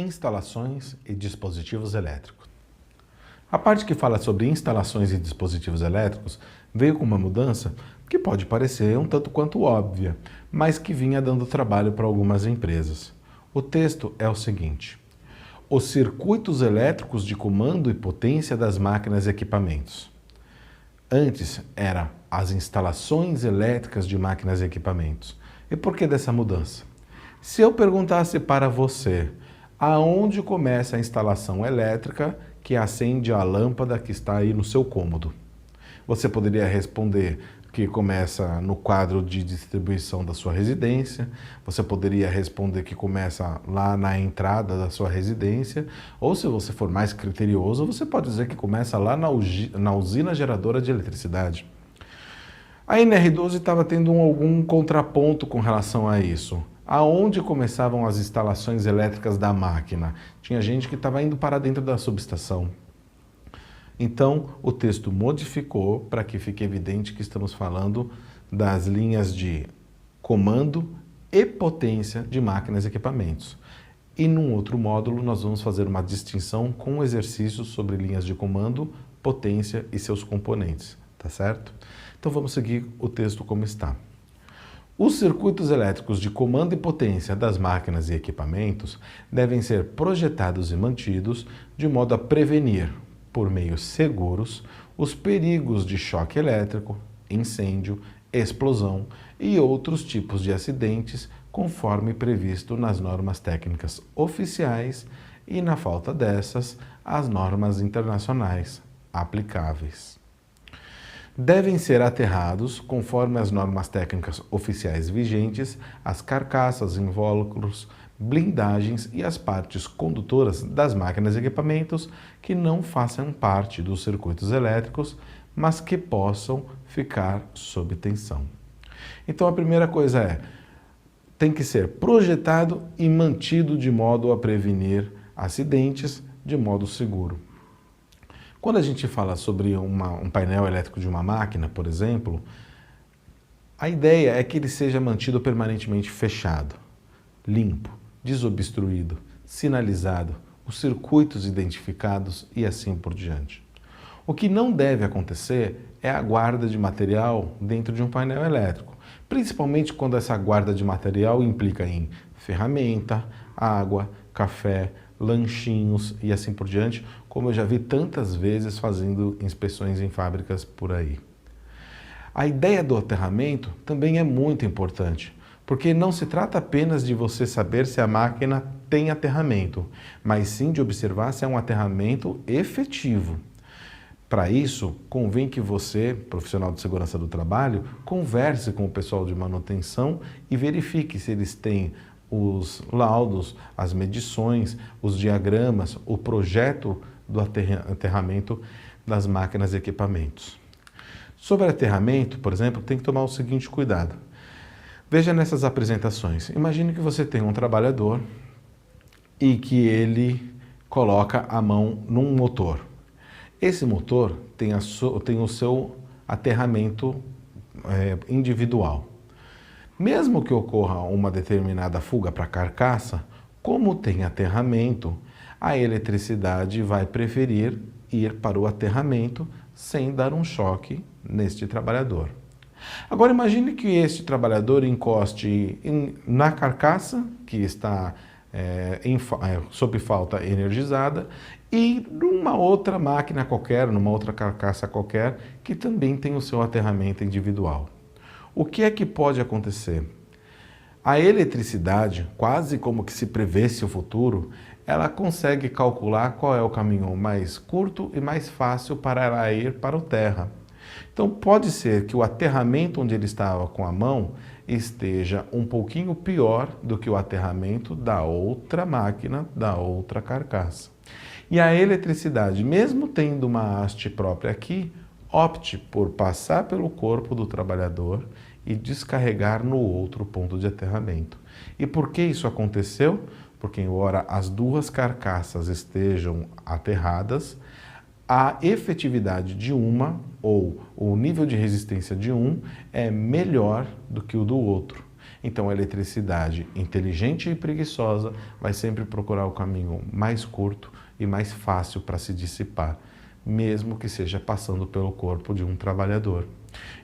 Instalações e dispositivos elétricos. A parte que fala sobre instalações e dispositivos elétricos veio com uma mudança que pode parecer um tanto quanto óbvia, mas que vinha dando trabalho para algumas empresas. O texto é o seguinte: os circuitos elétricos de comando e potência das máquinas e equipamentos. Antes era as instalações elétricas de máquinas e equipamentos. E por que dessa mudança? Se eu perguntasse para você, aonde começa a instalação elétrica que acende a lâmpada que está aí no seu cômodo? Você poderia responder que começa no quadro de distribuição da sua residência, você poderia responder que começa lá na entrada da sua residência, ou se você for mais criterioso, você pode dizer que começa lá na usina geradora de eletricidade. A NR12 estava tendo algum contraponto com relação a isso. Aonde começavam as instalações elétricas da máquina? Tinha gente que estava indo para dentro da subestação. Então, o texto modificou para que fique evidente que estamos falando das linhas de comando e potência de máquinas e equipamentos. E num outro módulo, nós vamos fazer uma distinção com exercícios sobre linhas de comando, potência e seus componentes, tá certo? Então, vamos seguir o texto como está. Os circuitos elétricos de comando e potência das máquinas e equipamentos devem ser projetados e mantidos de modo a prevenir, por meios seguros, os perigos de choque elétrico, incêndio, explosão e outros tipos de acidentes, conforme previsto nas normas técnicas oficiais e, na falta dessas, as normas internacionais aplicáveis. Devem ser aterrados, conforme as normas técnicas oficiais vigentes, as carcaças, invólucros, blindagens e as partes condutoras das máquinas e equipamentos que não façam parte dos circuitos elétricos, mas que possam ficar sob tensão. Então a primeira coisa tem que ser projetado e mantido de modo a prevenir acidentes de modo seguro. Quando a gente fala sobre um painel elétrico de uma máquina, por exemplo, a ideia é que ele seja mantido permanentemente fechado, limpo, desobstruído, sinalizado, os circuitos identificados e assim por diante. O que não deve acontecer é a guarda de material dentro de um painel elétrico, principalmente quando essa guarda de material implica em ferramenta, água, café, lanchinhos e assim por diante, como eu já vi tantas vezes fazendo inspeções em fábricas por aí. A ideia do aterramento também é muito importante, porque não se trata apenas de você saber se a máquina tem aterramento, mas sim de observar se é um aterramento efetivo. Para isso, convém que você, profissional de segurança do trabalho, converse com o pessoal de manutenção e verifique se eles têm os laudos, as medições, os diagramas, o projeto do aterramento das máquinas e equipamentos. Sobre aterramento, por exemplo, tem que tomar o seguinte cuidado. Veja nessas apresentações, imagine que você tem um trabalhador e que ele coloca a mão num motor. Esse motor tem o seu aterramento individual. Mesmo que ocorra uma determinada fuga para a carcaça, como tem aterramento, a eletricidade vai preferir ir para o aterramento sem dar um choque neste trabalhador. Agora imagine que este trabalhador encoste na carcaça, que está sob falta energizada, e numa outra máquina qualquer, numa outra carcaça qualquer, que também tem o seu aterramento individual. O que é que pode acontecer? A eletricidade, quase como que se prevesse o futuro, ela consegue calcular qual é o caminho mais curto e mais fácil para ela ir para o terra. Então pode ser que o aterramento onde ele estava com a mão esteja um pouquinho pior do que o aterramento da outra máquina, da outra carcaça. E a eletricidade, mesmo tendo uma haste própria aqui, opte por passar pelo corpo do trabalhador e descarregar no outro ponto de aterramento. E por que isso aconteceu? Porque, embora as duas carcaças estejam aterradas, a efetividade de uma, ou o nível de resistência de um, é melhor do que o do outro. Então, a eletricidade inteligente e preguiçosa vai sempre procurar o caminho mais curto e mais fácil para se dissipar, mesmo que seja passando pelo corpo de um trabalhador.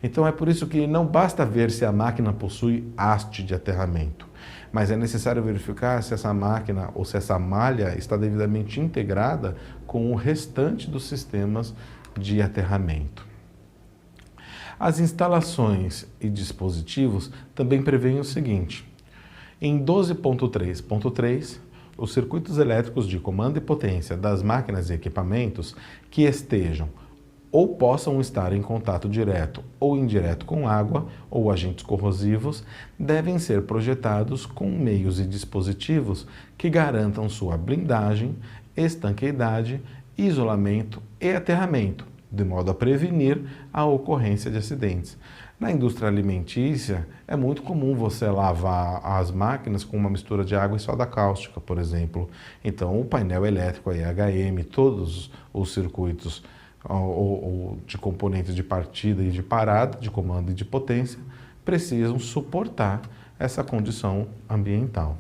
Então, é por isso que não basta ver se a máquina possui haste de aterramento, mas é necessário verificar se essa máquina ou se essa malha está devidamente integrada com o restante dos sistemas de aterramento. As instalações e dispositivos também prevêem o seguinte: em 12.3.3, os circuitos elétricos de comando e potência das máquinas e equipamentos que estejam ou possam estar em contato direto ou indireto com água ou agentes corrosivos devem ser projetados com meios e dispositivos que garantam sua blindagem, estanqueidade, isolamento e aterramento, de modo a prevenir a ocorrência de acidentes. Na indústria alimentícia, é muito comum você lavar as máquinas com uma mistura de água e soda cáustica, por exemplo. Então, o painel elétrico aí, HM, todos os circuitos ou de componentes de partida e de parada, de comando e de potência, precisam suportar essa condição ambiental.